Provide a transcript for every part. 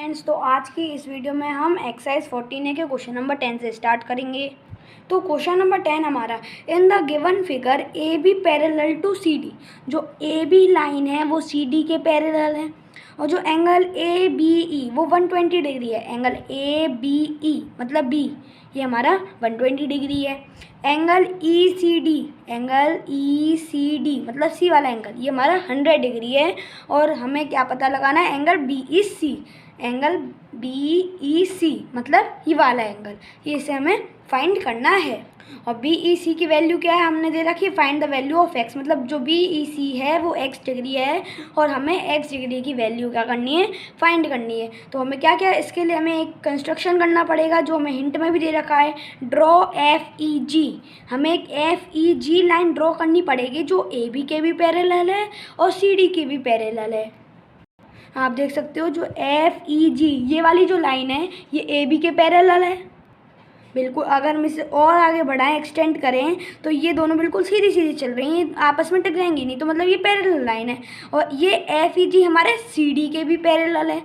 Friends, तो आज की इस वीडियो में हम एक्सरसाइज 14 के क्वेश्चन नंबर 10 से स्टार्ट करेंगे। तो क्वेश्चन नंबर 10 हमारा, in the given figure A B parallel to C D. जो ए बी लाइन है वो सी डी के पैरेलल है और जो एंगल ए बी ई वो 120 डिग्री है। एंगल ए बी ई मतलब बी, ये हमारा 120 डिग्री है। एंगल ई सी डी मतलब सी वाला एंगल, ये हमारा 100 डिग्री है। और हमें क्या पता लगाना है, एंगल बी ई सी, एंगल बी ई सी मतलब ये वाला एंगल, ये इसे हमें फाइंड करना है। और बी ई सी की वैल्यू क्या है, हमने दे रखी है find the value of x, मतलब जो बी ई सी है वो एक्स डिग्री है और हमें एक्स डिग्री की वैल्यू क्या करनी है, फाइंड करनी है। तो हमें क्या क्या इसके लिए हमें एक कंस्ट्रक्शन करना पड़ेगा जो हमें हिंट में भी दे रखा है, ड्रॉ एफ ई जी। हमें एक एफ ई जी लाइन ड्रॉ करनी पड़ेगी जो ए बी के भी पैरेलल है और सी डी के भी पैरेलल है। आप देख सकते हो जो एफ ई जी ये वाली जो लाइन है ये ए बी के पैरेलल है बिल्कुल। अगर हम इसे और आगे बढ़ाएं, एक्सटेंड करें, तो ये दोनों बिल्कुल सीधी सीधी चल रही हैं, आपस में टकराएंगी नहीं, तो मतलब ये पैरेलल लाइन है। और ये एफ ई जी हमारे सी डी के भी पैरेलल है।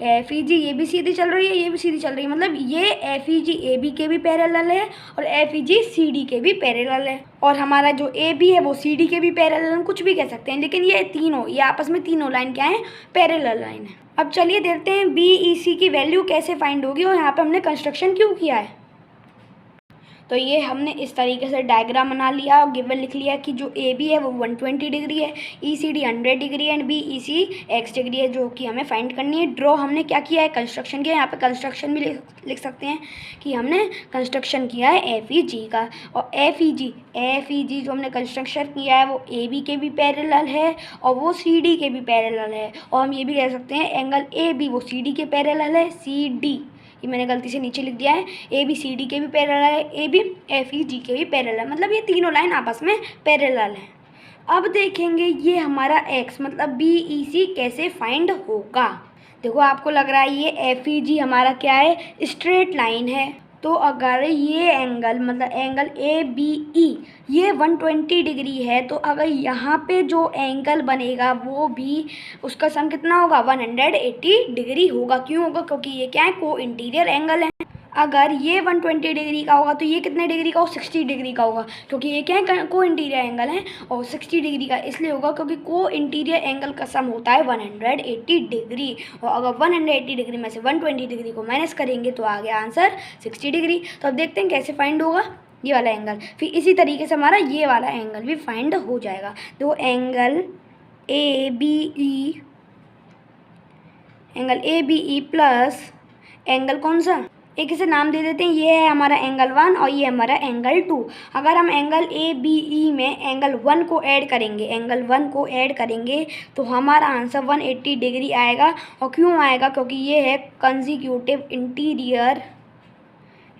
एफ ई जी ये भी सीधी चल रही है, ये भी सीधी चल रही है, मतलब ये F E ji A B के भी पैरेलल है और एफ ई जी सी डी के भी पैरेलल है। और हमारा जो ए बी है वो सी डी के भी पैरेलल है, कुछ भी कह सकते हैं, लेकिन ये तीनों, ये आपस में तीनों लाइन क्या है, पैरेलल लाइन है। अब चलिए देखते हैं बी ई सी की वैल्यू कैसे फाइंड होगी और यहाँ पर हमने कंस्ट्रक्शन क्यों किया है। तो ये हमने इस तरीके से डायग्राम बना लिया और गिवन लिख लिया कि जो ए बी है वो 120 डिग्री है, E C D 100 degree and B E C X degree है, जो कि हमें फाइंड करनी है। ड्रॉ हमने क्या किया है, कंस्ट्रक्शन किया है। यहाँ पे कंस्ट्रक्शन भी लिख सकते हैं कि हमने कंस्ट्रक्शन किया है एफ ई जी का। और एफ ई जी जो हमने कंस्ट्रक्शन किया है वो ए बी के भी पैरेलल है और वो सी डी के भी पैरेलल है। और हम ये भी कह सकते हैं एंगल ए बी वो सी डी के पैरेलल है, सी डी, ये मैंने गलती से नीचे लिख दिया है, ए बी सी डी के भी पैरेलल है, ए बी एफ ई जी के भी पैरेलल है, मतलब ये तीनों लाइन आपस में पैरेलल हैं। अब देखेंगे ये हमारा एक्स मतलब बी ई सी कैसे फाइंड होगा। देखो आपको लग रहा है ये एफ ई जी हमारा क्या है, स्ट्रेट लाइन है। तो अगर ये एंगल मतलब एंगल ए बी ई ये 120 डिग्री है, तो अगर यहाँ पे जो एंगल बनेगा वो भी उसका सम कितना होगा, 180 डिग्री होगा। क्यों होगा, क्योंकि ये क्या है, को इंटीरियर एंगल है। अगर ये 120 डिग्री का होगा तो ये कितने डिग्री का होगा, 60 डिग्री का होगा, क्योंकि ये क्या है, को इंटीरियर एंगल है। और 60 डिग्री का इसलिए होगा क्योंकि को इंटीरियर एंगल का सम होता है 180 डिग्री। और अगर 180 डिग्री में से 120 डिग्री को माइनस करेंगे तो आ गया आंसर 60 डिग्री। तो अब देखते हैं कैसे फाइंड होगा ये वाला एंगल। फिर इसी तरीके से हमारा ये वाला एंगल भी फाइंड हो जाएगा। तो angle A B E plus angle कौन सा, एक इसे नाम दे देते हैं, ये है हमारा एंगल 1 और ये हमारा एंगल 2। अगर हम एंगल ए बी ई में एंगल 1 को ऐड करेंगे तो हमारा आंसर 180 डिग्री आएगा। और क्यों आएगा, क्योंकि ये है कंसेक्यूटिव इंटीरियर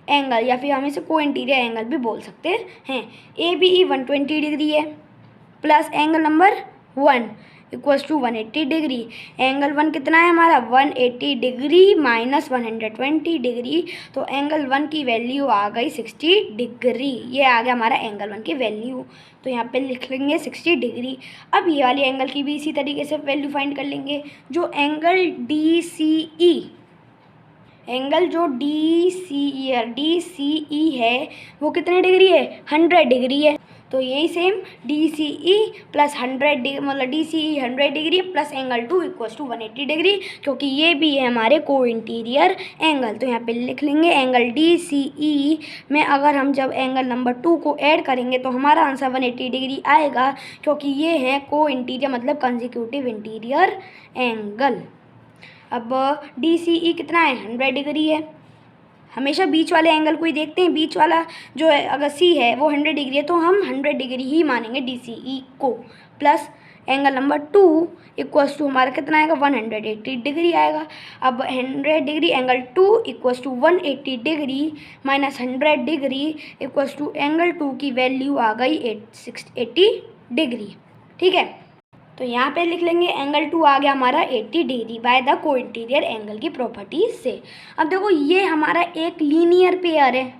एंगल, या फिर हम इसे को इंटीरियर एंगल भी बोल सकते हैं। ए बी ई 120 डिग्री है plus angle number 1 equals to 180 degree. Angle 1 कितना है हमारा, 180 डिग्री माइनस 120 डिग्री, तो एंगल 1 की वैल्यू आ गई 60 डिग्री। ये आ गया हमारा एंगल 1 की वैल्यू, तो यहाँ पे लिख लेंगे 60 डिग्री। अब ये वाली एंगल की भी इसी तरीके से वैल्यू फाइंड कर लेंगे। जो एंगल डी सी ई है वो कितने डिग्री है, 100 डिग्री है। तो यही same D C E plus 100 degree मतलब D C E 100 degree plus angle 2 equals to 180 degree, क्योंकि ये भी है हमारे को इंटीरियर एंगल। तो यहाँ पे लिख लेंगे एंगल डी सी ई में अगर हम जब एंगल नंबर 2 को ऐड करेंगे तो हमारा आंसर 180 डिग्री आएगा, क्योंकि ये है को इंटीरियर मतलब कंसेक्यूटिव इंटीरियर एंगल। अब डी सी ई कितना है, 100 डिग्री है। हमेशा बीच वाले एंगल को ही देखते हैं, बीच वाला जो है अगर सी है वो 100 डिग्री है तो हम 100 डिग्री ही मानेंगे डी सी ई को। Plus angle number 2 equals to हमारा कितना आएगा, 180 डिग्री आएगा। अब 100 degree angle 2 equals to 180 degree minus 100 degree equals to angle 2 की वैल्यू आ गई 80 डिग्री। ठीक है, तो यहाँ पे लिख लेंगे एंगल 2 आ गया हमारा 80 डिग्री बाय द को इंटीरियर एंगल की प्रॉपर्टीज से। अब देखो ये हमारा एक लीनियर पेयर है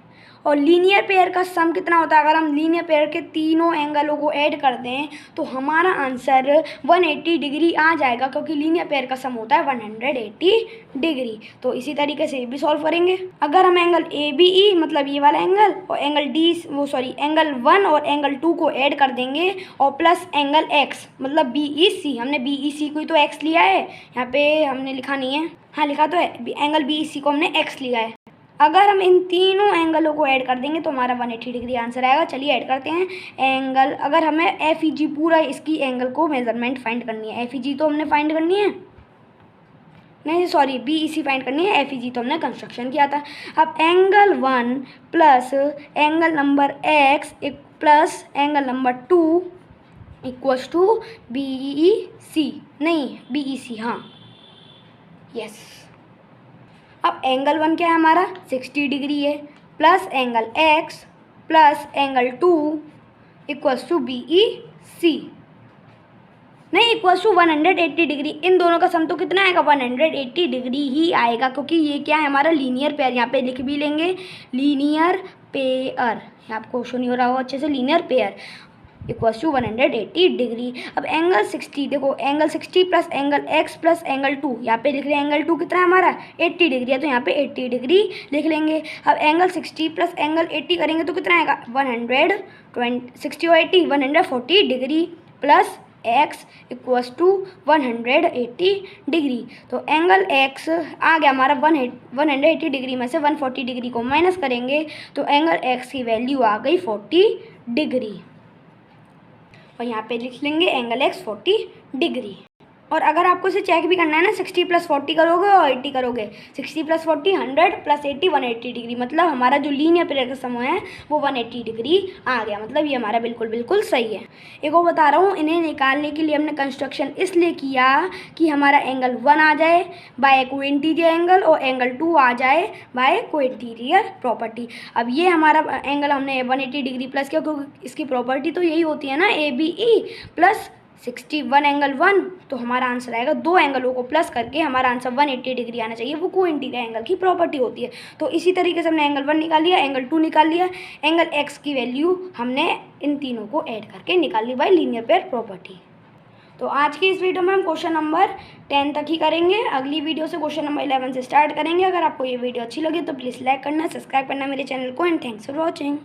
और लीनियर पेयर का सम कितना होता है? अगर हम लीनियर पेयर के तीनों एंगलों को ऐड कर दें तो हमारा आंसर 180 डिग्री आ जाएगा, क्योंकि लीनियर पेयर का सम होता है 180 डिग्री। तो इसी तरीके से ये भी सॉल्व करेंगे। अगर हम एंगल ABE मतलब ये वाला एंगल और एंगल 1 और एंगल 2 को ऐड कर देंगे और प्लस एंगल X मतलब BEC, हमने BEC को ही तो X लिया है, यहाँ पे हमने लिखा नहीं है, हाँ लिखा तो है, एंगल BEC को हमने X लिया है। अगर हम इन तीनों एंगलों को ऐड कर देंगे तो हमारा 180 डिग्री आंसर आएगा। चलिए ऐड करते हैं एंगल। अगर हमें FEG पूरा इसकी एंगल को मेजरमेंट फाइंड करनी है, FEG तो हमने फाइंड करनी है, नहीं सॉरी BEC फाइंड करनी है, FEG तो हमने कंस्ट्रक्शन किया था। अब angle 1 plus angle number X plus angle number 2 equals to BEC, नहीं BEC, हाँ यस। अब एंगल 1 क्या है हमारा 60 डिग्री है, plus angle X plus angle 2 equals to BEC, नहीं इक्वल्स टू 180 डिग्री। इन दोनों का सम तो कितना आएगा? 180 डिग्री ही आएगा, क्योंकि ये क्या है हमारा लीनियर पेयर। यहाँ पे लिख भी लेंगे लीनियर पेयर, यहाँ आपको क्वेश्चन नहीं हो रहा होगा अच्छे से, linear pair equals to 180 degree. अब एंगल 60, देखो angle 60 plus angle X plus angle 2, यहाँ पे लिख रहे हैं एंगल 2 कितना है हमारा 80 डिग्री है, तो यहाँ पे 80 डिग्री लिख लेंगे। अब एंगल 60 प्लस एंगल 80 करेंगे तो कितना आएगा 60 और 80 140 degree plus X equals to 180 degree. तो एंगल X आ गया हमारा 180 डिग्री में से 140 डिग्री को माइनस करेंगे तो एंगल X की वैल्यू आ गई 40 डिग्री, और यहाँ पे लिख लेंगे एंगल X 40 डिग्री। और अगर आपको इसे चेक भी करना है ना, 60 प्लस 40 करोगे और 80 करोगे, 60 प्लस 40 100 प्लस 80 180 डिग्री, मतलब हमारा जो लीनियर पेयर का सम है वो 180 डिग्री आ गया, मतलब ये हमारा बिल्कुल सही है। एक और बता रहा हूँ, इन्हें निकालने के लिए हमने कंस्ट्रक्शन इसलिए किया कि हमारा एंगल 1 आ जाए बाय को इंटीरियर एंगल और एंगल 2 आ जाए बाय को इंटीरियर प्रॉपर्टी। अब ये हमारा एंगल हमने 180 डिग्री प्लस किया, क्योंकि इसकी प्रॉपर्टी तो यही होती है ना ABE प्लस 61 एंगल 1, तो हमारा आंसर आएगा, दो एंगलों को प्लस करके हमारा आंसर 180 डिग्री आना चाहिए, वो को इंटीरियर एंगल की प्रॉपर्टी होती है। तो इसी तरीके से हमने एंगल 1 निकाल लिया, एंगल 2 निकाल लिया, एंगल X की वैल्यू हमने इन तीनों को ऐड करके निकाल ली बाय लीनियर पेयर प्रॉपर्टी। तो आज की इस वीडियो में हम क्वेश्चन नंबर 10 तक ही करेंगे, अगली वीडियो से क्वेश्चन नंबर 11 से स्टार्ट करेंगे। अगर आपको ये वीडियो अच्छी लगी तो प्लीज़ लाइक करना, सब्सक्राइब करना मेरे चैनल को, एंड थैंक्स फॉर वॉचिंग।